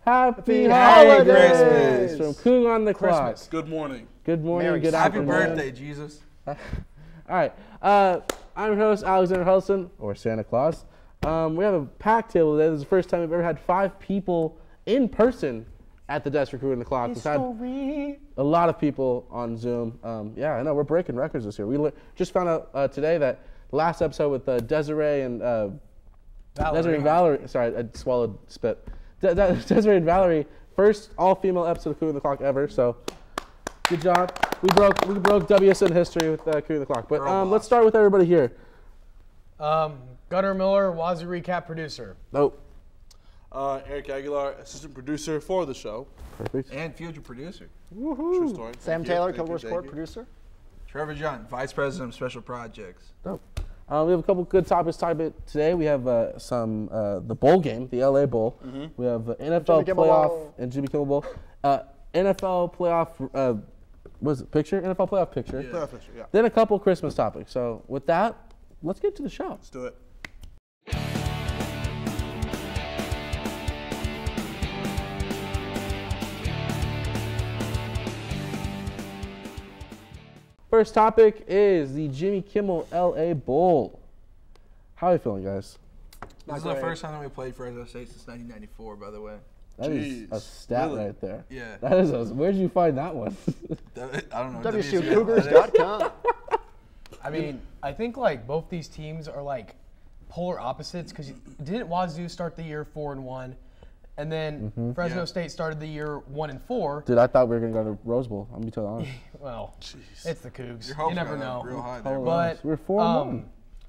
Happy holidays from Coug on the clock. Good morning. Good morning, Merry good Happy afternoon. Happy birthday, Jesus. All right. I'm your host, Alexander Huddleston, or Santa Claus. We have a packed table today. This is the first time we've ever had 5 people in person at the desk for Coug on the clock. We've had a lot of people on Zoom. Yeah, I know. We're breaking records this year. We just found out today that the last episode with Desiree and Valerie. Sorry, I swallowed spit. Desiree and Valerie, first all-female episode of Coug on the Clock ever. So, good job. We broke WSN history with Coug on the Clock. But let's start with everybody here. Gunnar Miller, Wazzu recap producer. Nope. Erick Aguilar, assistant producer for the show. Perfect. And future producer. Woohoo. True story. Sam Taylor, Cold Sport producer. Trevor Junt, vice president of special projects. Nope. We have a couple good topics today. We have the bowl game, the LA Bowl. Mm-hmm. We have NFL playoff and Jimmy Kimmel Bowl. NFL playoff, was it picture? NFL playoff picture. Yeah. Playoff picture, yeah. Then a couple Christmas topics. So with that, let's get to the show. Let's do it. First topic is the Jimmy Kimmel LA Bowl. How are you feeling, guys? This is the first time that we played Fresno State since 1994, by the way. That is a stat right there. Yeah. That is where'd you find that one? I don't know. WSUCougars.com. I mean, I think like both these teams are like polar opposites because didn't Wazzu start the year 4-1, and then Fresno State started the year 1-4. Dude, I thought we were gonna go to Rose Bowl. I'm gonna be totally honest. Well, it's the Cougs. You never know. Real high there. But we're 4-1.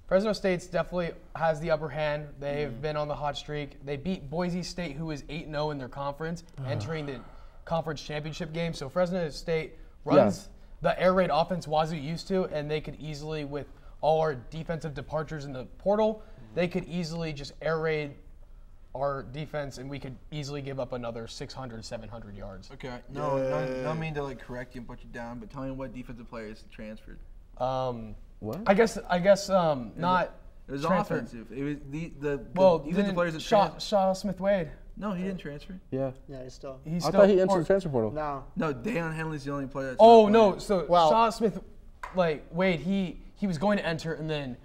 Fresno State's definitely has the upper hand. They've been on the hot streak. They beat Boise State, who is 8-0 in their conference, entering the conference championship game. So Fresno State runs the air raid offense Wazzu used to, and they could easily, with all our defensive departures in the portal, they could easily just air raid our defense, and we could easily give up another 600, 700 yards. Okay. No mean to like correct you and put you down, but tell me what defensive players transferred. What? I guess not. It was transferred. offensive. It was the defensive players that transferred. Shaw Smith-Wade. No, he didn't transfer. Yeah. Yeah, he's still. I thought he entered the transfer portal. No. No, Deion Henley's the only player that's Oh not no! playing. So Shaw Smith, Wade, he was going to enter, and then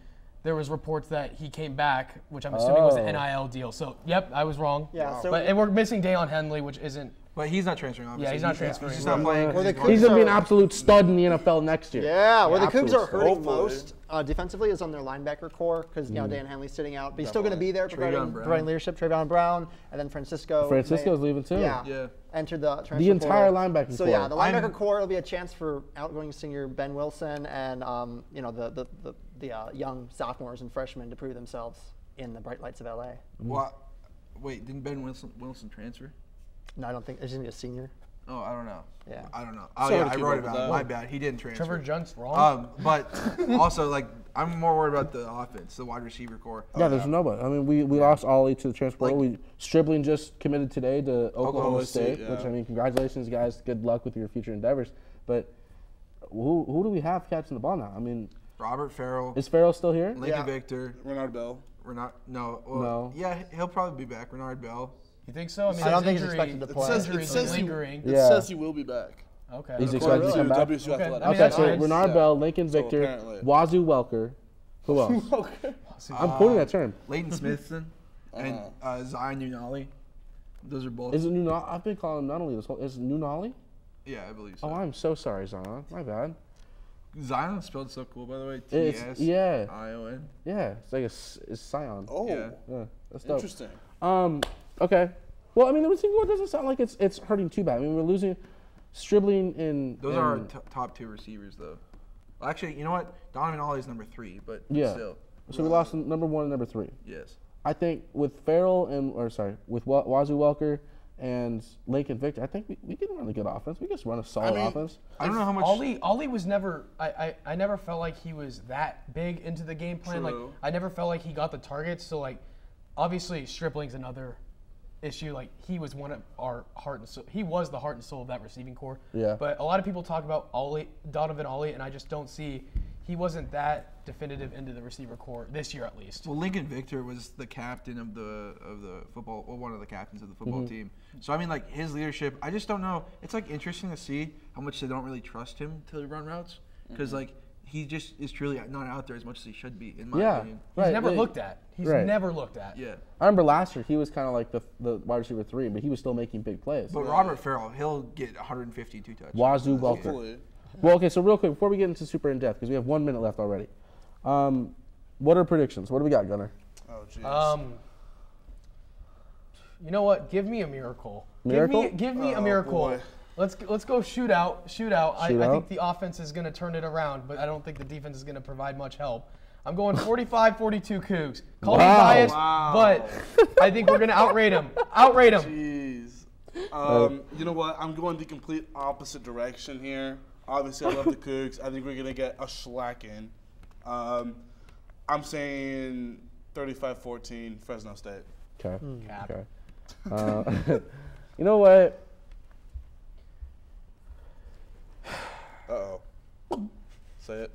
there was reports that he came back, which I'm assuming was an NIL deal. So yep, I was wrong. Yeah. So and we're missing Deion Henley, which isn't. But he's not transferring, obviously. Yeah, he's not transferring. He's just not playing. He's gonna be an absolute stud in the NFL next year. yeah, where the Cougs absolute are hurting Hopefully. most defensively is on their linebacker core because Dan Henley's sitting out, but he's still going to be there providing leadership. Trayvon Brown, and then Francisco's leaving too. Yeah. Entered the transfer The entire portal. linebacking So core. yeah, the linebacker core will be a chance for outgoing senior Ben Wilson and the young sophomores and freshmen to prove themselves in the bright lights of LA. Wait, didn't Ben Wilson transfer? No, I don't think. Isn't he a senior? Oh, I don't know. Yeah. I don't know. Oh, Sorry yeah, to I keep wrote up with about it. that. My bad. He didn't transfer. Trevor Junt's wrong. But also, like, I'm more worried about the offense, the wide receiver core. Yeah, there's nobody. I mean, we lost Ollie to the transfer portal. Stribling just committed today to Oklahoma State, yeah. which, I mean, congratulations, guys. Good luck with your future endeavors. But who do we have catching the ball now? I mean, Robert Farrell. is Farrell still here? Lincoln Victor. Renard Bell. No. Yeah, he'll probably be back. Renard Bell. You think so? I mean, I don't think he's injury- expected to It play. says, Injuries it Yeah. says he will be back. Okay. He's expected to come back. WSU Okay. Athletic. I mean, Okay, that's so fine. Renard Bell, Lincoln So Victor, apparently. Wazzu Welker. Who else? Okay. I'm quoting that term. Leighton Smithson. And Zion Unali. Those are both. Is it Nunali? I've been calling him not only this whole. Is it Nunali? Yeah, I believe so. Oh, I'm so sorry, Zion. My bad. Zion is spelled so cool, by the way. It's- yeah. T-S-I-O-N. Yeah, it's like it's Scion. Oh, Yeah. That's dope. interesting. Okay. Well, I mean, it doesn't sound like it's hurting too bad. I mean, we're losing Stribling and Those are our top 2 receivers, though. Well, actually, you know what? Donovan Ollie's number 3, but still. So we lost number 1 and number 3. Yes. I think with Farrell with Wazzu Welker and Lincoln Victor, I think we can run a good offense. We just run a solid offense. I don't know how much. Ollie was never. I never felt like he was that big into the game plan. True. Like I never felt like he got the targets. So like, obviously Stripling's another issue. Like he was one of our heart and soul. He was the heart and soul of that receiving core. Yeah. But a lot of people talk about Donovan Ollie, and I just don't see he wasn't that definitive into the receiver core this year at least. Well, Lincoln Victor was the captain of the football, or one of the captains of the football team. So I mean, like his leadership, I just don't know. It's like interesting to see how much they don't really trust him to run routes, because like he just is truly not out there as much as he should be, in my opinion. He's never looked at. He's never looked at. Yeah. I remember last year he was kind of like the wide receiver 3, but he was still making big plays. But Robert Farrell, he'll get 152 touchdowns. Wazzu Welker. Well, okay, so real quick, before we get into super in-depth, because we have 1 minute left already, what are predictions? What do we got, Gunnar? Oh, jeez. You know what? Give me a miracle. Miracle? Give me a miracle. Boy. Let's go shootout. I think the offense is going to turn it around, but I don't think the defense is going to provide much help. I'm going 45-42 Cougs. Call me biased, but I think we're going to outrate them. Jeez. You know what? I'm going the complete opposite direction here. Obviously, I love the Cougs. I think we're going to get a shellacking. I'm saying 35-14 Fresno State. Okay. You know what? Uh-oh. Say it.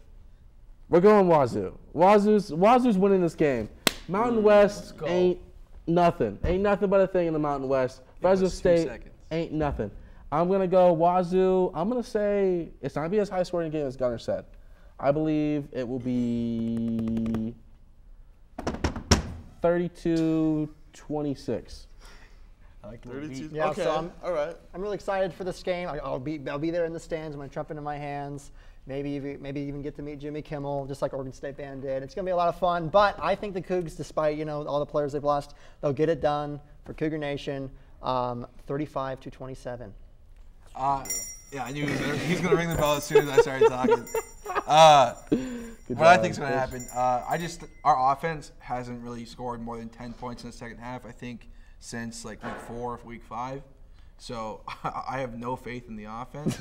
We're going Wazzu. Wazzu's winning this game. Mountain West ain't nothing. Ain't nothing but a thing in the Mountain West. Fresno State ain't nothing. I'm going to go Wazzu. I'm going to say it's not going to be as high scoring a game as Gunnar said. I believe it will be 32-26. I like 32. Yeah, okay. so All right. I'm really excited for this game. I'll be there in the stands with my trumpet in my hands. Maybe even get to meet Jimmy Kimmel, just like Oregon State Band did. It's gonna be a lot of fun. But I think the Cougs, despite all the players they've lost, they'll get it done for Cougar Nation. 35-27. Yeah, I knew he's going to ring the bell as soon as I started talking. What I think is going to happen, our offense hasn't really scored more than 10 points in the second half, I think, since like week 4 of week 5. So I have no faith in the offense.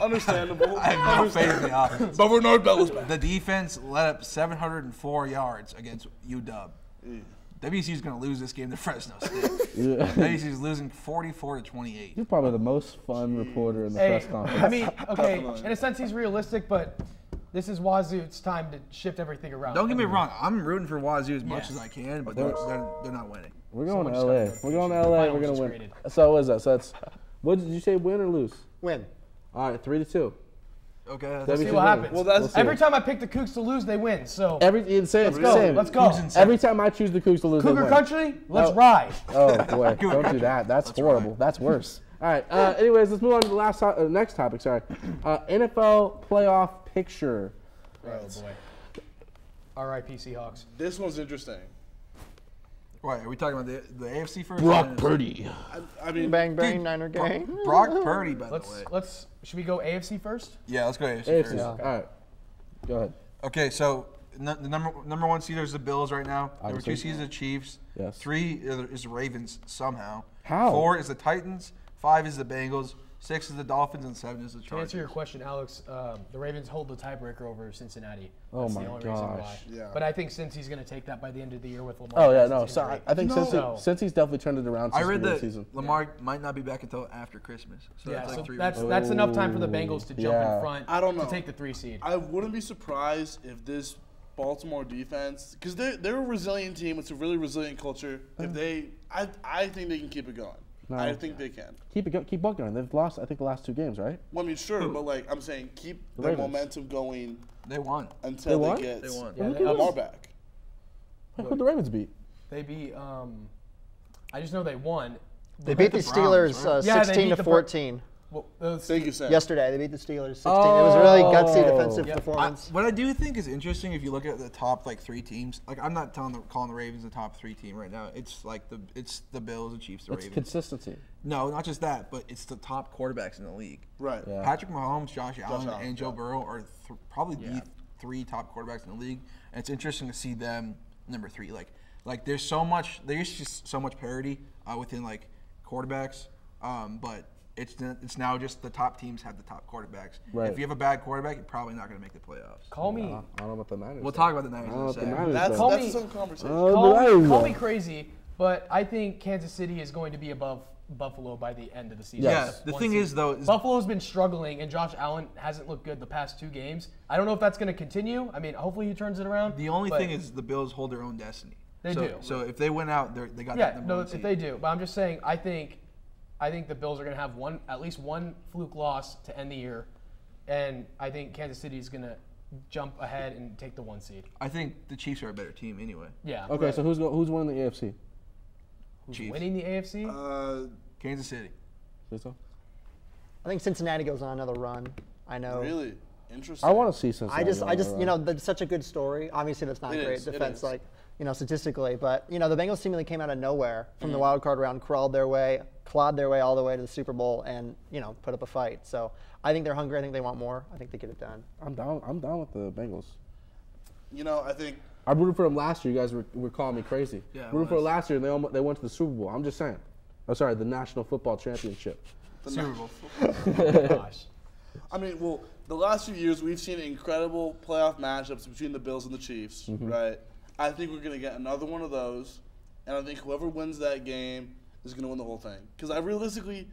Understandable. I have no faith in the offense. But Bernard Bell is back. The defense let up 704 yards against UW. WSU is going to lose this game to Fresno State. WSU is losing 44-28. You're probably the most fun reporter in the press conference. I mean, okay, in a sense he's realistic, but this is Wazzu. It's time to shift everything around. Don't get me wrong. I'm rooting for Wazzu as much as I can, but they're not winning. We're going to LA. We're going to LA. We're going to win. So what is that? So that's, what did you say, win or lose? Win. All right, 3-2. Okay. Let's see what happens. Well, every time I pick the Cougs to lose, they win. So Let's go. Every time I choose the Cougs to lose, Cougar they win. Country, let's ride. Oh boy, don't do that. That's horrible. Right. That's worse. All right. Anyways, let's move on to the next topic. Sorry. NFL playoff picture. Oh boy. R.I.P. Seahawks. This one's interesting. Right, are we talking about the AFC first? Brock Purdy. I mean, Bang bang, Niner gang. Brock Purdy, by the way. Should we go AFC first? Yeah, let's go AFC AFC. first. Yeah. All right. Go ahead. Okay, so the number 1 seed is the Bills right now. Number 2 seed is the Chiefs. Yes. 3 is the Ravens somehow. How? 4 is the Titans. 5 is the Bengals. 6 is the Dolphins, and 7 is the Chargers. To answer your question, Alex, the Ravens hold the tiebreaker over Cincinnati. Oh That's my the only reason why. gosh. Yeah. But I think since he's going to take that by the end of the year with Lamar. Oh yeah, Jackson's no. gonna So break. I think since he's definitely turned it around. I Since read the that season. Lamar might not be back until after Christmas. So Yeah, that's like so 3 that's weeks. enough time for the Bengals to jump Yeah. in front. I don't know. To take the 3 seed. I wouldn't be surprised if this Baltimore defense, because they're a resilient team. It's a really resilient culture. If I think they can keep it going. No. I think they can. Keep on going. They've lost, I think, the last 2 games, right? Well, I mean, sure, but like I'm saying, keep the Ravens. momentum going They won. until They won? they get They won. Yeah, Lamar back. Who'd the Ravens beat? They beat. I just know they won. They beat the Browns, Steelers right? Yeah, they 16 beat to the 14 Thank you, Sam. yesterday. They beat the Steelers 16. It was a really gutsy defensive Yeah. performance. What I do think is interesting, if you look at the top 3 teams, like I'm not calling the Ravens the top 3 team right now. It's like it's the Bills, the Chiefs, the It's Ravens. consistency. No, not just that, but it's the top quarterbacks in the league. Right. Yeah. Patrick Mahomes, Josh Allen, Allen, and Joe yeah. Burrow are probably the 3 top quarterbacks in the league, and it's interesting to see them number 3. Like there's just so much parity within like quarterbacks, but it's now just the top teams have the top quarterbacks. Right. If you have a bad quarterback, you're probably not going to make the playoffs. Call me. I don't know about the Niners. We'll talk about the Niners I in don't know a what the second. Niners That's though. Call that's me- some conversation. Oh, the Niners, Call though. me crazy, but I think Kansas City is going to be above Buffalo by the end of the season. Yes. Yeah, the thing is, though, Buffalo's been struggling, and Josh Allen hasn't looked good the past 2 games. I don't know if that's going to continue. I mean, hopefully he turns it around. the only thing is the Bills hold their own destiny. They do. So if they win out, they got that Yeah, number no, one if seed. they do. But I'm just saying, I think the Bills are going to have at least one fluke loss to end the year, and I think Kansas City is going to jump ahead and take the 1 seed. I think the Chiefs are a better team anyway. Yeah. Okay, so who's winning the AFC? Who's Chiefs. winning the AFC? Kansas City. Say so? I think Cincinnati goes on another run. I know. Really interesting. I want to see Cincinnati. I just, that's such a good story. Obviously, that's not It great is, it defense, is. like, statistically. But, the Bengals seemingly came out of nowhere from the wild card round, clawed their way all the way to the Super Bowl, and, put up a fight. So I think they're hungry. I think they want more. I think they get it done. I'm down with the Bengals. I think I rooted for them last year. You guys were calling me crazy. Yeah, it rooted for them was. last year, and they went to the Super Bowl. I'm just saying. Oh, sorry, the National Football Championship. Super Bowl. Gosh. I mean, well, the last few years we've seen incredible playoff matchups between the Bills and the Chiefs, right? I think we're going to get another one of those, and I think whoever wins that game is going to win the whole thing. Because I realistically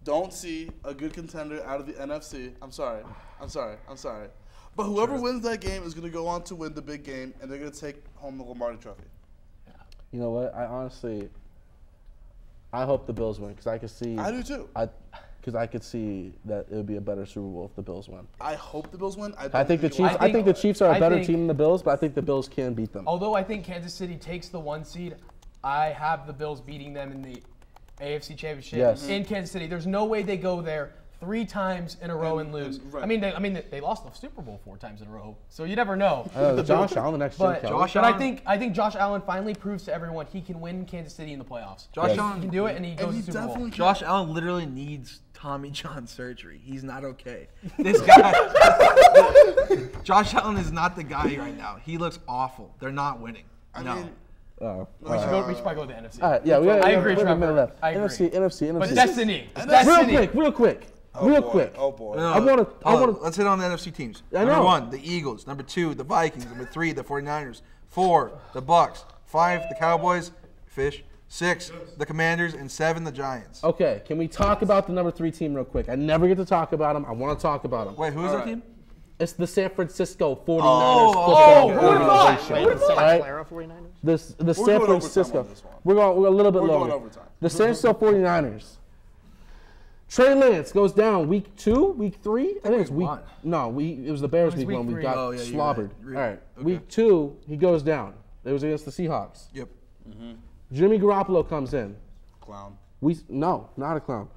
don't see a good contender out of the NFC. I'm sorry. But whoever wins that game is going to go on to win the big game, and they're going to take home the Lombardi Trophy. You know what? I hope the Bills win because I could see. I do too. Because I could see that it would be a better Super Bowl if the Bills win. I hope the Bills win. I think the it will. Chiefs. I think the Chiefs are a I better think- team than the Bills, but I think the Bills can beat them. Although I think Kansas City takes the 1 seed, I have the Bills beating them in the AFC Championship Yes. in Kansas City. There's no way they go there 3 times in a row and lose. right. I mean, they lost the Super Bowl 4 times in a row, so you never know. Josh Allen, the next Jim But, Kelly. Josh but I Allen- think Josh Allen finally proves to everyone he can win Kansas City in the playoffs. Josh Yes. Allen He can do it, and he goes he to the Super Bowl. definitely can. Josh Allen literally needs Tommy John surgery. He's not okay. This guy, Josh Allen is not the guy right now. He looks awful. They're not winning. I No. mean, Oh. We should probably go to the NFC. All right, yeah, we got I agree, we have a minute Trevor. left. I agree. NFC. But destiny. Real Destiny. quick. oh boy. No, I wanna- let's hit on the NFC teams. I Number know. 1, the Eagles. Number 2, the Vikings. Number 3, the 49ers. 4, the Bucks. 5, the Cowboys. Fish. 6, the Commanders. And 7, the Giants. Okay, can we talk about the number 3 team real quick? I never get to talk about them. I want to talk about them. Wait, who's that right. team? It's the San Francisco 49ers Oh, football who would've thought? organization. Who would've thought? All right? Clara 49ers? The We're San going overtime Francisco. on this one. We're a little bit We're going longer. overtime. The San Francisco 49ers. Trey Lance goes down week 2, week 3. I think it's week. one. No, it was the Bears It was week 1. week We 3. got Oh, yeah, you're slobbered. right. All right, Okay. week 2 he goes down. It was against the Seahawks. Yep. Jimmy Garoppolo comes in. Clown. No, not a clown.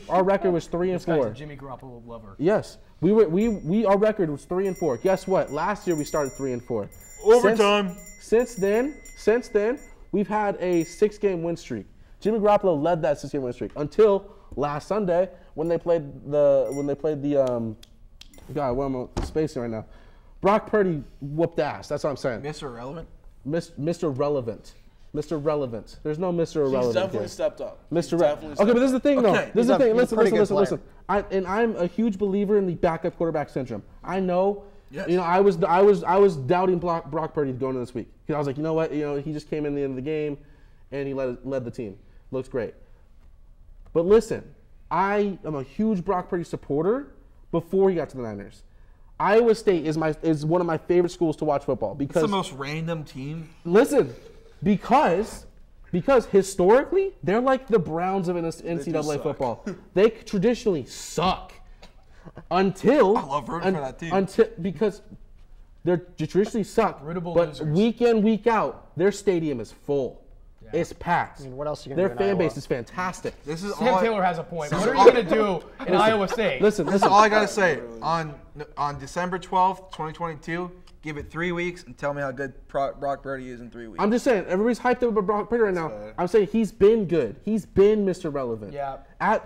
Our record was 3 and This guy's 4. a Jimmy Garoppolo lover. Yes, our record was 3 and 4. Guess what? Last year we started 3 and 4. Overtime. Since then, we've had a 6-game win streak. Jimmy Garoppolo led that 6-game win streak until last Sunday when they played the God, what am I spacing right now? Brock Purdy whooped ass. That's what I'm saying. Mr. Irrelevant. Mr. Relevant. Mr. Relevant. There's no Mr. Irrelevant. He's definitely here. stepped up. Mr. He's definitely Okay, but this is the thing, though. Okay. This is the thing. He's a pretty good Listen. I'm a huge believer in the backup quarterback syndrome. I know. Yes. I was doubting Brock Purdy going into this week because I was like, you know what? He just came in the end of the game, and he led the team. Looks great. But listen, I am a huge Brock Purdy supporter before he got to the Niners. Iowa State is one of my favorite schools to watch football It's because the most random team. listen, because historically they're like the Browns of NCAA suck. football. They traditionally suck until I love rooting for that team. because they traditionally suck. Rootable but losers. week in, week out, their stadium is full. It's packed. I mean, what else are you gonna Their do in fan base Iowa? is fantastic. This is Sam all. Taylor has a point. What are all- you going to do in Iowa State? Listen. This is all I gotta say. On December 12th, 2022, give it 3 weeks and tell me how good Brock Purdy is in 3 weeks. I'm just saying, everybody's hyped up about Brock Purdy right now. fair. I'm saying he's been good. He's been Mr. Relevant. Yeah. At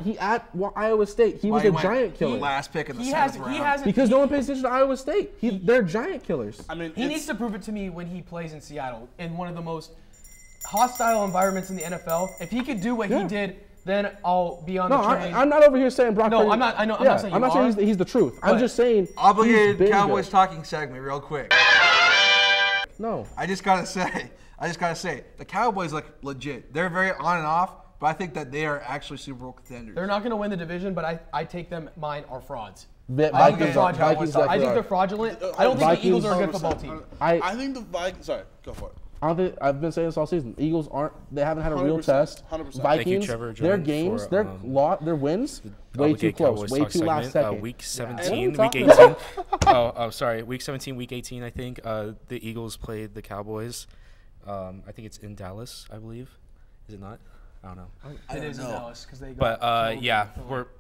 Iowa State, he was Why a went giant killer. Last pick in the He 7th round. hasn't. Because no one pays attention to Iowa State. They're giant killers. I mean, He needs to prove it to me when he plays in Seattle in one of the most hostile environments in the NFL. If he could do what he Yeah. did, then I'll be on No, the train. I'm not over here saying Brock No, Purdy. I'm not- I know- I'm Yeah, not saying I'm you not saying are, he's the truth. I'm but- just saying he's Obligated been Cowboys good. talking segment, real quick. No. I just gotta say, the Cowboys look legit. They're very on and off, but but I think that they are actually Super Bowl contenders. They're not going to win the division, but I take them. Mine are frauds. Vikings I think they're fraudulent. I don't think the Eagles are a good football team. I think the Vikings. Sorry, go for it. I've been saying this all season. Eagles they haven't had a real 100%, test. 100%. Vikings, Trevor Junt, their games, their wins, way too close, way too last second. Week 17, week 18. Sorry, week 17, week 18. I think the Eagles played the Cowboys. I think it's in Dallas, I believe. Is it not? I don't know. It is in Dallas because they. But yeah,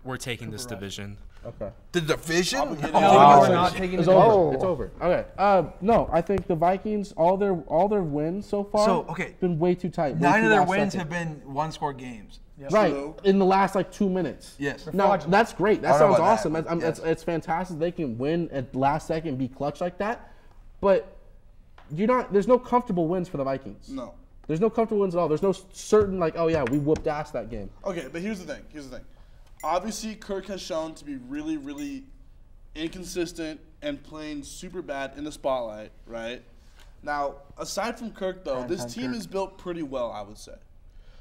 we're taking this division. Okay. The division? No, we're not taking it's the over. Oh. It's over. Okay. No, I think the Vikings, all their wins so far, been way too tight. 9 of their wins have been one-score games. Yep. Right, in the last 2 minutes. Yes. No, that's great. That sounds awesome. Yes. It's fantastic. They can win at last second and be clutch like that. But there's no comfortable wins for the Vikings. No. There's no comfortable wins at all. There's no certain oh yeah, we whooped ass that game. Okay, but here's the thing. Obviously, Kirk has shown to be really, really inconsistent and playing super bad in the spotlight, right? Now, aside from Kirk, though, this team is built pretty well, I would say.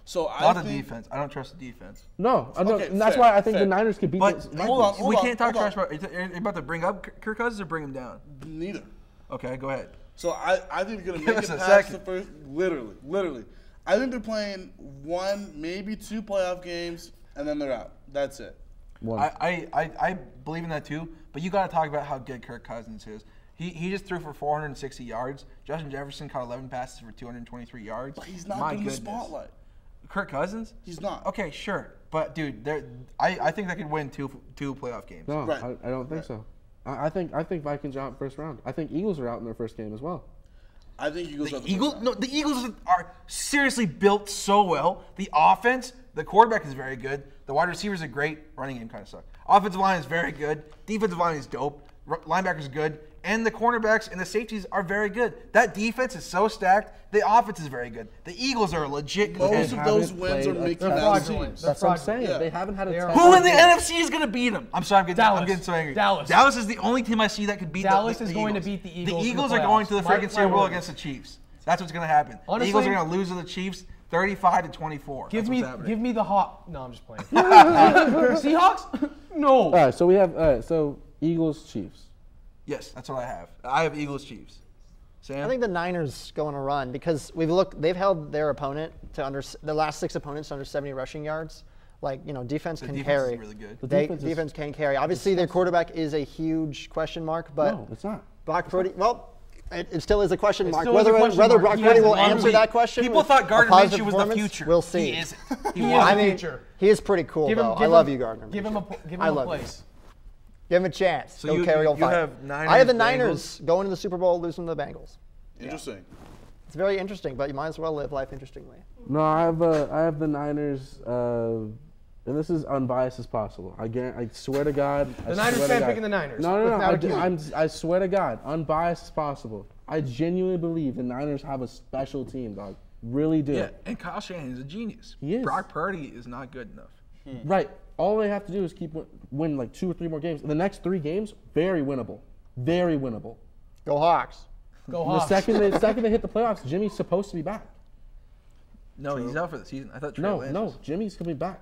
So I Not the think defense. I don't trust the defense. No, Okay, and that's fair, why I think fair. the Niners could beat But the Vikings. hold on. we can't talk hold trash about. Are you about to bring up Kirk Cousins or bring him down? neither. Okay, go ahead. So I think they're gonna Give make us it a past second. the first. Literally. I think they're playing 1, maybe 2 playoff games, and then they're out. That's it. I believe in that too, but you got to talk about how good Kirk Cousins is. He just threw for 460 yards. Justin Jefferson caught 11 passes for 223 yards. But he's not My good in the goodness. spotlight. Kirk Cousins? He's not. Okay, sure, but dude, I think they could win two playoff games. No, Right. I don't think so. I think Vikings are out in first round. I think Eagles are out in their first game as well. I think Eagles are The Eagles are seriously built so well. The offense, the quarterback is very good. The wide receivers are great. Running game kind of suck. Offensive line is very good. Defensive line is dope. Linebackers good. And the cornerbacks and the safeties are very good. That defense is so stacked. The offense is very good. The Eagles are a legit Most contender. of those wins are Mickey they're Mouse fraudulent. teams. That's what I'm fraudulent. saying. Yeah. They haven't had a They are test. Who in the NFC is going to beat them? I'm sorry, I'm getting so angry. Dallas. Dallas is the only team I see that could beat Dallas the is going to Eagles. beat the Eagles The in the Eagles are going playoffs. to the My freaking Super Bowl words. against the Chiefs. That's what's going to happen. Honestly, the Eagles are going to lose to the Chiefs 35-24. Give That's what's happening. me the Hawk. No, I'm just playing. Seahawks? No. All right, so we have Eagles, Chiefs. Yes, that's what I have. I have Eagles Chiefs. Sam? I think the Niners go on a run because they've held their opponent to the last 6 opponents to under 70 rushing yards. Defense the can defense carry. is really good. Defense can carry. Obviously, their quarterback is a huge question mark, but No, it's not. Brock Purdy. Well, it still is a question mark. still is a Whether question whether mark. Brock He Purdy hasn't will won answer week. that question. People with thought a Gardner positive Minshew was the performance, future. We'll see. He isn't. He is I the mean, future. he is pretty cool, Give him, though. give I him- love you, Gardner. Give him a I love place. Give him a chance. So Go you- carry on you fight. have Niners, I have the Bengals. Niners going to the Super Bowl, losing to the Bengals. Interesting. It's very interesting, but you might as well live life interestingly. No, I have the Niners, and this is unbiased as possible. I swear to God. The Niners fan picking the Niners. No. Without a doubt. I swear to God, unbiased as possible. I genuinely believe the Niners have a special team, dog. Really do. Yeah, and Kyle Shanahan is a genius. He is. Brock Purdy is not good enough. Right. All they have to do is win 2 or 3 more games. The next 3 games, very winnable. Very winnable. Go Hawks. Go The Hawks. second they hit the playoffs, Jimmy's supposed to be back. No, he's out for the season. I thought Trey Lance No, was. Jimmy's coming back.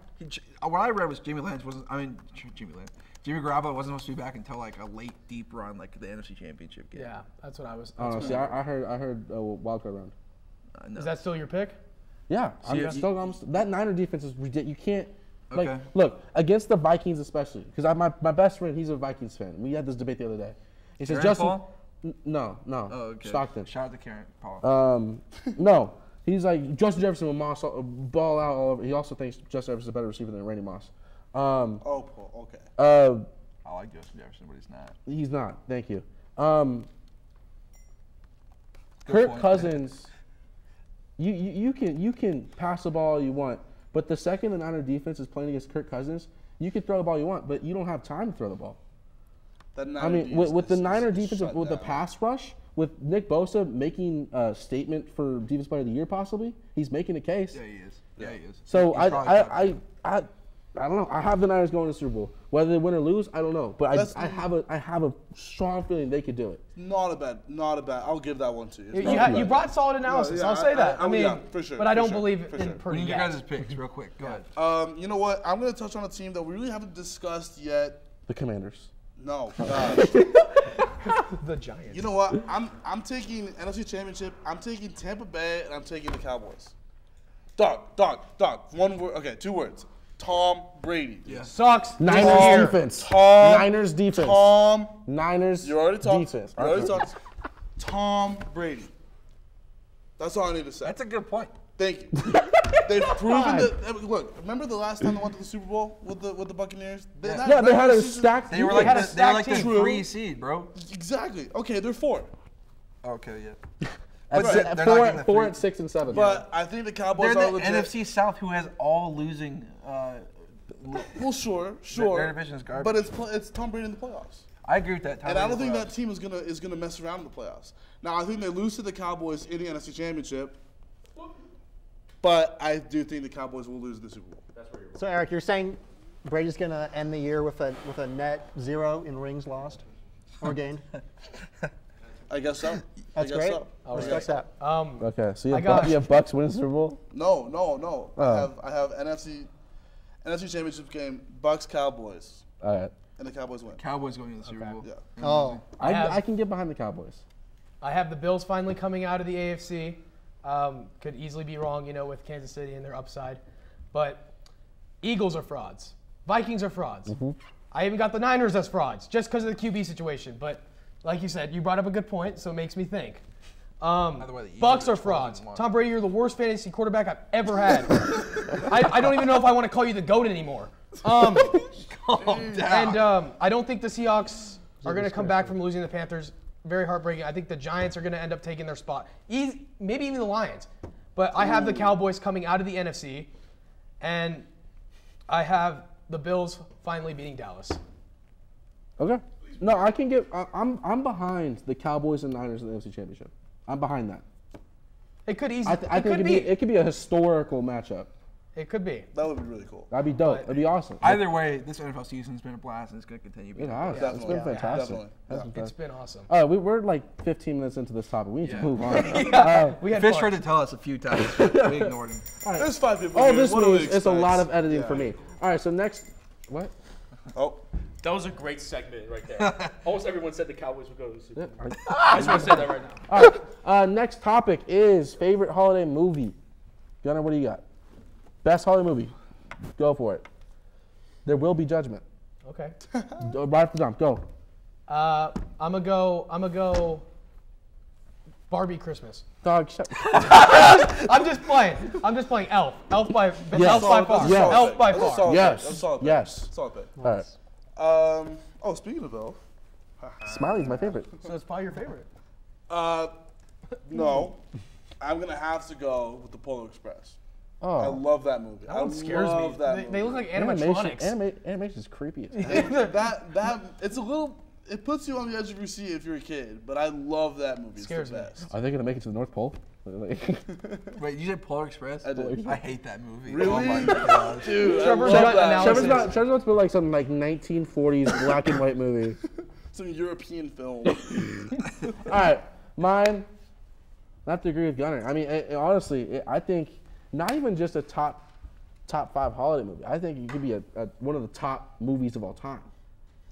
What I read was Jimmy Garoppolo wasn't supposed to be back until a late deep run, the NFC Championship game. Yeah, that's what I was. Oh, that's see, what I heard a wild card round. No. Is that still your pick? Yeah, that Niner defense is ridiculous. You can't Okay. look against the Vikings especially because my best friend, he's a Vikings fan. We had this debate the other day. He says Karen Justin, Paul? no, Oh, okay. Stockton. Shout out to Karen Paul. No, he's like Justin Jefferson will ball out all over. He also thinks Justin Jefferson is a better receiver than Randy Moss. Paul. Okay. I like Justin Jefferson, but he's not. He's not. Thank you. Good Kirk point. Cousins, you can pass the ball all you want, but the second the Niner defense is playing against Kirk Cousins, you can throw the ball you want, but you don't have time to throw the ball. I mean, with the Niner defense, with the pass rush, with Nick Bosa making a statement for Defensive Player of the Year, possibly, he's making a case. Yeah, he is. Yeah, he is. So He's probably top I I don't know. I have the Niners going to the Super Bowl. Whether they win or lose, I don't know. But I have a strong feeling they could do it. Not a bad. I'll give that one to you. You brought solid analysis. Yeah, I'll say that. I mean, yeah, for sure. but I don't for believe sure, in sure. Purdy We need your yet. guys' picks real quick. Go ahead. You know what? I'm gonna touch on a team that we really haven't discussed yet. The Commanders. No, gosh. The Giants. You know what? I'm taking NFC Championship. I'm taking Tampa Bay, and I'm taking the Cowboys. Dog. One word. Okay, 2 words. Tom Brady. Yeah. Sucks. Niners defense. Niners defense. Niners You already talked. defense. You already talked. Tom Brady. That's all I need to say. That's a good point. Thank you. They've proven that. Look, remember the last time they went to the Super Bowl with the Buccaneers? They Yeah, they had a stacked. They were defense. like had a the, they were like stacked the team. 3 seed, bro. Exactly. Okay, they're 4. Okay, yeah. At But si- they're not four, getting the four three. at 6 and 7. But I think the Cowboys They're are the legit. NFC South, who has all losing. Well, sure. Their division is garbage. But it's Tom Brady in the playoffs. I agree with that. And I don't think that team is gonna mess around in the playoffs. Now I think they lose to the Cowboys in the NFC Championship, but I do think the Cowboys will lose the Super Bowl. So Eric, you're saying Brady's gonna end the year with a net 0 in rings lost or gained? I guess so. That's I guess great. So. I'll respect that. Okay, so you I have, got- you have Bucks winning Super Bowl? No. I have NFC Championship game, Bucks Cowboys, All right. and the Cowboys win. Cowboys going to the Super Bowl. Yeah. Oh, I can get behind the Cowboys. I have the Bills finally coming out of the AFC. Could easily be wrong, with Kansas City and their upside. But Eagles are frauds. Vikings are frauds. Mm-hmm. I even got the Niners as frauds just because of the QB situation. But like you said, you brought up a good point, so it makes me think. way, the Eagles Bucks are are frauds. 12-1. Tom Brady, you're the worst fantasy quarterback I've ever had. I don't even know if I want to call you the GOAT anymore. Calm down. And I don't think the Seahawks are going to come back from losing the Panthers. Very heartbreaking. I think the Giants are going to end up taking their spot. Maybe even the Lions. But I have the Cowboys coming out of the NFC. And I have the Bills finally beating Dallas. Okay. No, I can get. I'm behind the Cowboys and Niners in the NFC Championship. I'm behind that. It could easily. I think it could be a historical matchup. It could be. That would be really cool. That'd be dope. That'd be awesome. Either way, this NFL season's been a blast, and it's going to continue being It a has. blast. It's been Definitely. fantastic. Definitely. That's It's fantastic. been awesome. All right, we're like 15 minutes into this topic. We need to move on. We had Fish fun. tried to tell us a few times, but we ignored him. There's 5 people. Oh, here. this What do we means it's a expect? lot of editing Yeah. for me. All right, so next, what? Oh, That was a great segment right there. Almost everyone said the Cowboys would go to the Super Bowl. Yeah. I just want to say that right now. All right, next topic is favorite holiday movie. Gunnar, what do you got? Best holiday movie. Go for it. There will be judgment. Okay. Right off the jump, go. I'm gonna go. Barbie Christmas. Dog, shut. I'm just playing. Elf. Elf by Yes. far. Yes. Elf by That's a far. solid Yes. pick. That's a solid pick. Yes. Solid pick. All right. Speaking of Elf, Smiley's my favorite. So it's probably your favorite. no, I'm gonna have to go with the Polar Express. I Oh, love that movie. That one scares love me. That They movie. look like animation. animatronics. Animation is creepy. As heck. that it's a little. It puts you on the edge of your seat if you're a kid, but I love that movie. It's Scares the me. best. Are they gonna make it to the North Pole? Wait, you said Polar Express? I did. I hate that movie. Really? Oh my gosh. Dude, Trevor I Junt love that. analysis. Trevor's about to put like some 1940s black and white movie. Some European film. All right, mine. I have to agree with Gunnar. I mean, honestly, I think not even just a top 5 holiday movie. I think it could be one of the top movies of all time.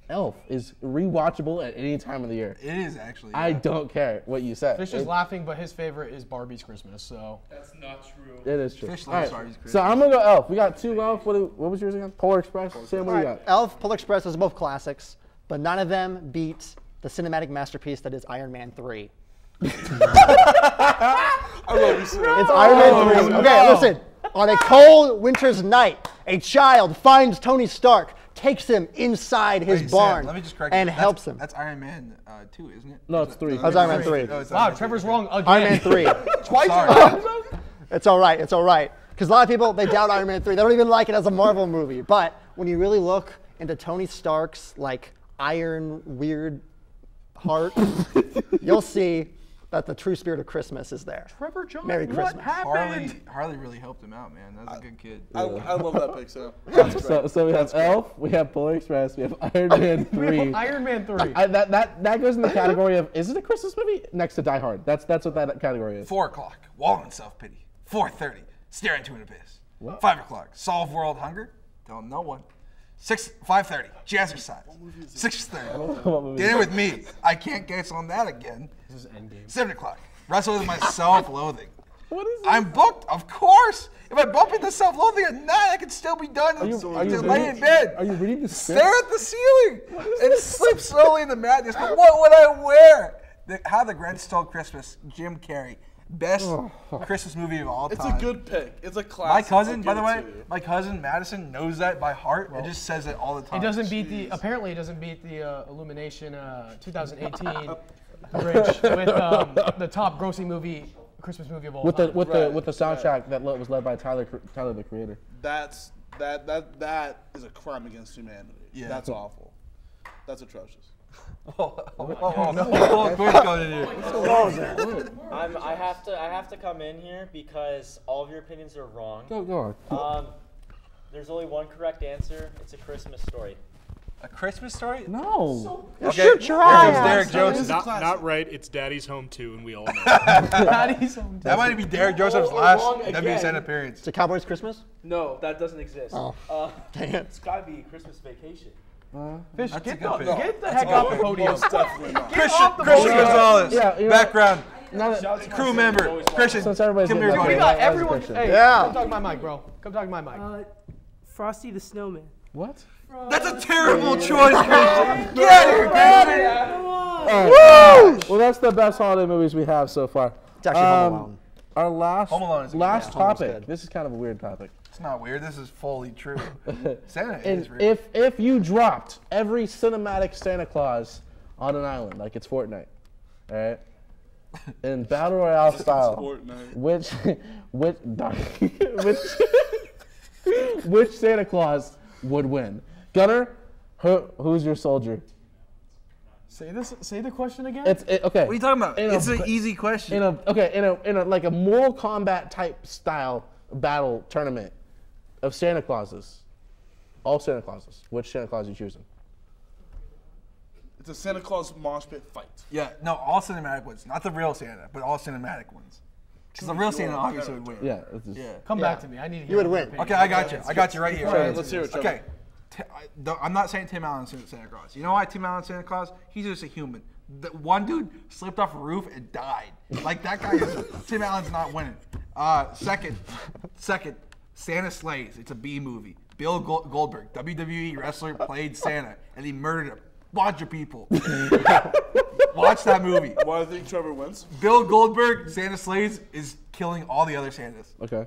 Elf is rewatchable at any time of the year. It is actually. I don't care what you said. Fish is laughing, but his favorite is Barbie's Christmas. So That's not true. It is true. Fish All loves right, Barbie's Christmas. so I'm gonna go Elf. We got 2 Elf. What was yours again? Polar Express. Sam, what do you got? Elf, Polar Express, those are both classics, but none of them beat the cinematic masterpiece that is Iron Man 3. I love you, sir. It's Iron Man 3. Okay, listen. On a cold winter's night, a child finds Tony Stark, takes him inside his Wait, barn, Sam, let me just correct and you. helps him. That's Iron Man 2, isn't it? No, it's 3. That's Iron Man 3. Oh, it's wow, Iron Man Trevor's 3. wrong again. Iron Man 3. Twice. Sorry. It's all right. It's all right. Because a lot of people, they doubt Iron Man 3. They don't even like it as a Marvel movie. But when you really look into Tony Stark's, like, iron, weird heart, you'll see that the true spirit of Christmas is there. Trevor Junt, Merry what Christmas. happened? Harley really helped him out, man. That's a good kid. I love that pick, so. So we have Elf, we have Polar Express, we have Iron Man 3. Iron Man 3. That goes in the category of, is it a Christmas movie? Next to Die Hard. That's what that category is. 4 o'clock, wallow in self-pity. 4:30, stare into an abyss. What? 5 o'clock, solve world hunger. Tell no one. 5:30, jazzercise. 6:30, What movie? dinner with me. I can't guess on that again. This is Endgame. 7 o'clock, wrestle with my self-loathing. What is I'm booked, of course. If I bump into self-loathing at 9, I can still be done Are you to lay in bed. Are you reading the script? Stare at the ceiling and slip slowly into madness. But what would I wear? How the Grinch Stole Christmas, Jim Carrey. Best Christmas movie of all It's time. a good pick. It's a My classic. cousin, by the way, my cousin Madison knows that by heart. It just says it all the time. It doesn't beat the. Apparently, it doesn't beat the Illumination 2018 Grinch with the top grossing Christmas movie of all With time. the soundtrack that was led by Tyler the Creator. That is a crime against humanity. Yeah. That's awful. That's atrocious. Quiz going in here. I have to come in here because all of your opinions are wrong. Go on. There's only one correct answer. It's A Christmas Story. A Christmas story? No. Okay. Shoot your Here eye comes out. Derek Joseph. Not right. It's Daddy's Home too, and we all know. That might be Derek Joseph's last wrong WSN again. appearance. It's a Cowboys Christmas? No, that doesn't exist. Oh. Dang it. It's gotta be Christmas Vacation. Fish, That's a get good pick. get the heck off the podium. Most definitely not. Christian Gonzalez. Yeah, you know- Background. Now that, Crew member. Christian. since everybody's Come getting here, back We to Johnny. got that, that was a everyone. question. Hey, Yeah. come talk to my mic, bro. Come talk to my mic. Frosty the Snowman. What? That's a terrible choice, Christian. Get here, Woo! Well, that's the best holiday movies we have so far. It's actually Home Alone. Home Alone is a good last one. last Yeah, Home Alone's topic. good. This is kind of a weird topic. It's not weird. This is fully true. Santa And is real. if you dropped every cinematic Santa Claus on an island, like it's Fortnite, all right, in battle royale style, Fortnite. which Santa Claus would win? Gunner, who's your soldier? Say the question again. Okay. What are you talking about? In It's a- an easy question. in a like a Mortal Kombat type style battle tournament of Santa Clauses, all Santa Clauses. Which Santa Claus are you choosing? It's a Santa Claus mosh pit fight. Yeah, no, all cinematic ones. Not the real Santa, but all cinematic ones. Because the real Santa obviously would win. Yeah. It's just, Yeah. Come back to me. I need to hear You would your win. opinion. Okay, I got you. I got you right here. right, let's hear it, Trevor. Okay. I'm not saying Tim Allen's Santa Claus. You know why Tim Allen's Santa Claus? He's just a human. The one dude slipped off a roof and died. Like that guy is Tim Allen's not winning. Second, Santa Slays. It's a B movie. Bill Goldberg, WWE wrestler, played Santa, and he murdered a bunch of people. Watch that movie. Why do I think Trevor wins? Bill Goldberg, Santa Slays, is killing all the other Santas. Okay.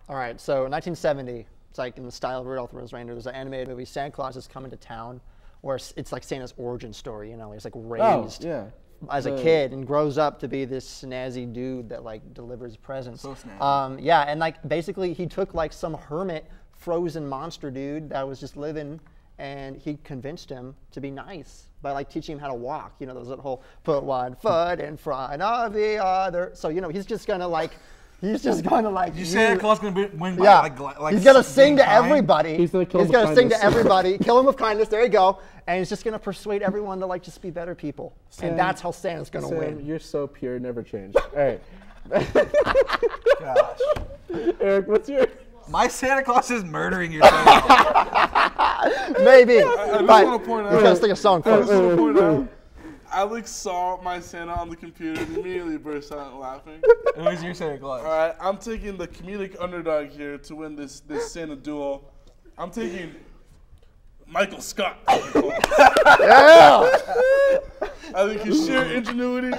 All right, so 1970, it's like in the style of Rudolph the Red-Nosed Reindeer. There's an animated movie, Santa Claus is Coming to Town, where it's like Santa's origin story. You know, he's like raised as a kid and grows up to be this snazzy dude that like delivers presents. So snazzy. Yeah, and like basically he took like some hermit frozen monster dude that was just living, and he convinced him to be nice by like teaching him how to walk. You know, there's that whole put one foot in front of the other. So you know, he's just gonna like. You Santa Claus gonna win by yeah. like He's gonna sing to being kind? everybody. He's gonna kill him with sing to kindness. everybody, kill him with kindness. There you go. And he's just gonna persuade everyone to like just be better people. Sam, and that's how Santa's gonna Sam, win. you're so pure, never change. All right. Gosh. Eric, what's your? My Santa Claus is murdering your Santa Claus. Maybe. I just but want to point we gotta out. sing a song I just first. want to point out. Alex saw my Santa on the computer and immediately burst out laughing. Who's your Santa Claus? All right, I'm taking the comedic underdog here to win this Santa duel. I'm taking Michael Scott. Yeah. I think his sheer ingenuity,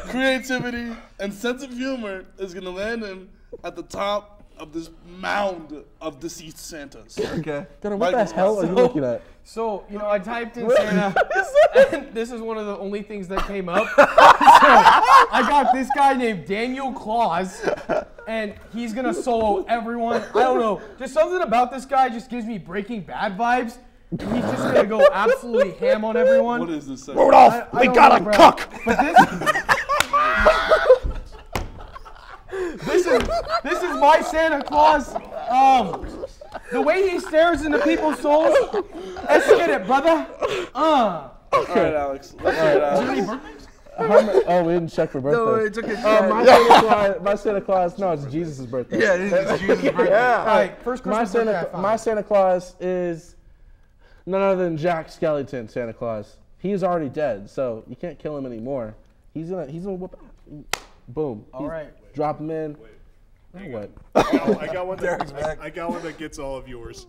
creativity, and sense of humor is going to land him at the top of this mound of deceased Santas. Okay. Gunnar, what the hell are you looking at? So, you know, I typed in Santa, and this is one of the only things that came up. So, I got this guy named Daniel Claus, and he's going to solo everyone. I don't know. Just something about this guy just gives me Breaking Bad vibes. He's just going to go absolutely ham on everyone. What is this? Rudolph, I we don't got know, a bro. cook. But This is my Santa Claus. The way he stares into people's souls. Let's get it, brother. All right, Alex. Let's hear it, Alex. Is there any birthdays? Oh, we didn't check for birthdays. No, it took a my Santa Claus, no, it's Jesus' birthday. Yeah, it is Jesus' birthday. Yeah. All right, first Christmas birthday I found. My Santa Claus is none other than Jack Skellington Santa Claus. He's already dead, so you can't kill him anymore. He's gonna whip. Boom. All right. Drop him in. What? I got one that gets all of yours.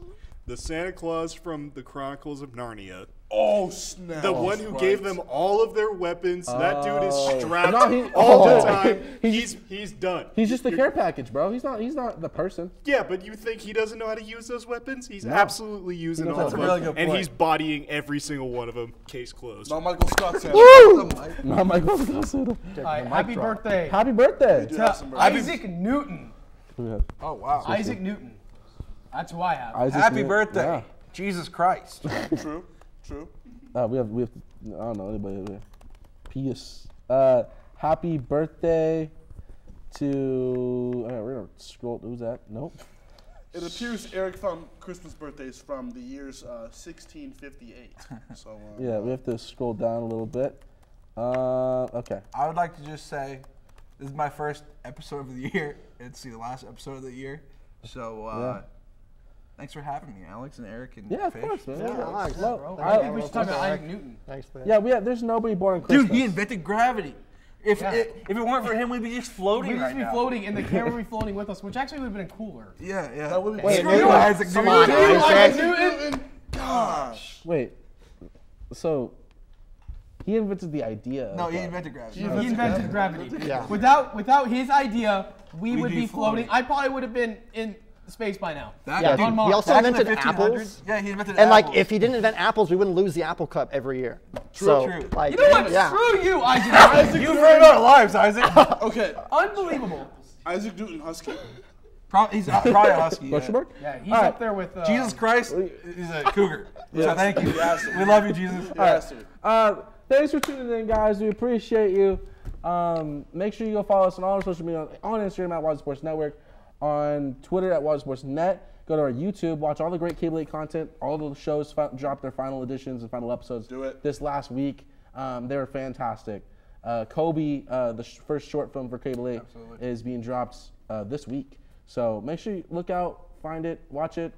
The Santa Claus from the Chronicles of Narnia. Oh, snap. The one who gave them all of their weapons. That dude is strapped No, all the time. He's done. He's just the care package, bro. He's not the person. Yeah, but you think he doesn't know how to use those weapons? He's absolutely using all of them. really good And point. he's bodying every single one of them. Case closed. Not Michael Scott Santa. Not Michael Santa. All right, happy birthday Happy birthday. to Isaac Newton. Oh, wow. Isaac Newton. That's who I have. Happy birthday, Jesus Christ. True. We have. I don't know anybody here. Peace. Happy birthday to. All right, we're gonna scroll. Who's that? Nope. It appears Eric found Christmas birthdays from the years 1658. So Yeah, we have to scroll down a little bit. Okay. I would like to just say this is my first episode of the year. It's the last episode of the year. So thanks for having me, Alex and Eric and Yeah, of Fish. course, man. Alex. I think we should talk about Isaac Newton. Thanks, man. Yeah, there's nobody born on Christmas. Dude, he invented gravity. If it weren't for him, we'd be just floating We'd just right be now. floating, and the camera would be floating with us, which actually would have been cooler. Yeah, yeah. that would be Wait, Screw you, Isaac Newton. Come on, Isaac. Newton. Gosh. Wait. So he invented the idea. No, of he that. invented gravity. He invented gravity. Yeah. Without his idea, we We'd would be be floating. floating. I probably would have been in space by now. That Yeah, dude, on Mars. he also back in the invented 1500s, apples. Yeah, he invented And like, apples. if he didn't invent apples, we wouldn't lose the Apple Cup every year. True. Like, You know what? Yeah. Screw you, Isaac. You ruined our lives, Isaac. Okay, Unbelievable. Isaac Newton Husky. He's probably a husky. Question mark? Yeah, he's All right. up there with Jesus Christ is a cougar. So thank you. Yes. We love you, Jesus. Yes, sir. Thanks for tuning in, guys. We appreciate you. Make sure you go follow us on all our social media, on Instagram at Wazzu Sports Network, on Twitter at Wazzu Sports Net. Go to our YouTube, watch all the great Cable 8 content. All the shows dropped their final editions and final episodes Do it. this last week. They were fantastic. Kobe, the first short film for Cable 8, is being dropped this week. So make sure you look out, find it, watch it,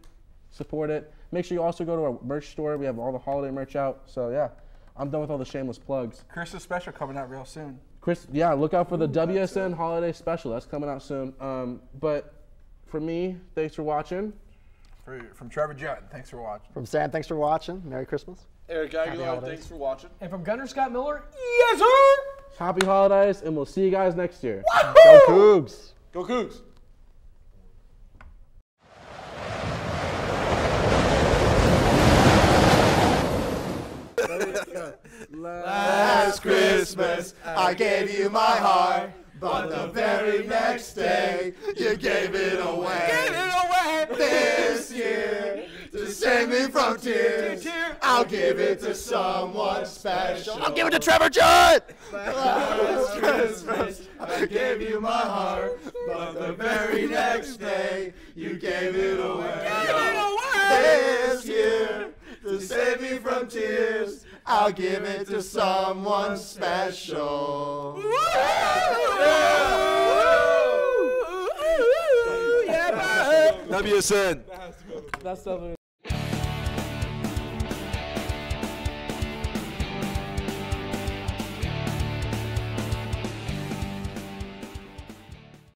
support it. Make sure you also go to our merch store. We have all the holiday merch out. So yeah, I'm done with all the shameless plugs. Christmas special coming out real soon. Chris, yeah, look out for the WSN holiday special. That's coming out soon. But for me, thanks for watching. From Trevor Junt, thanks for watching. From Sam, thanks for watching. Merry Christmas. Erick Aguilar, holidays. thanks for watching. And from Gunner Scott Miller, yes, sir. Happy holidays, and we'll see you guys next year. Go Cougs. Go Cougs. Last Christmas, I gave you my heart, but the very next day, you gave it away. This year, to save me from tears, I'll give it to someone special. I'll give it to Trevor Junt. Last Christmas, I gave you my heart, but the very next day, you gave it away. This year, to save me from tears, I'll give it to someone special. WSN. That's definitely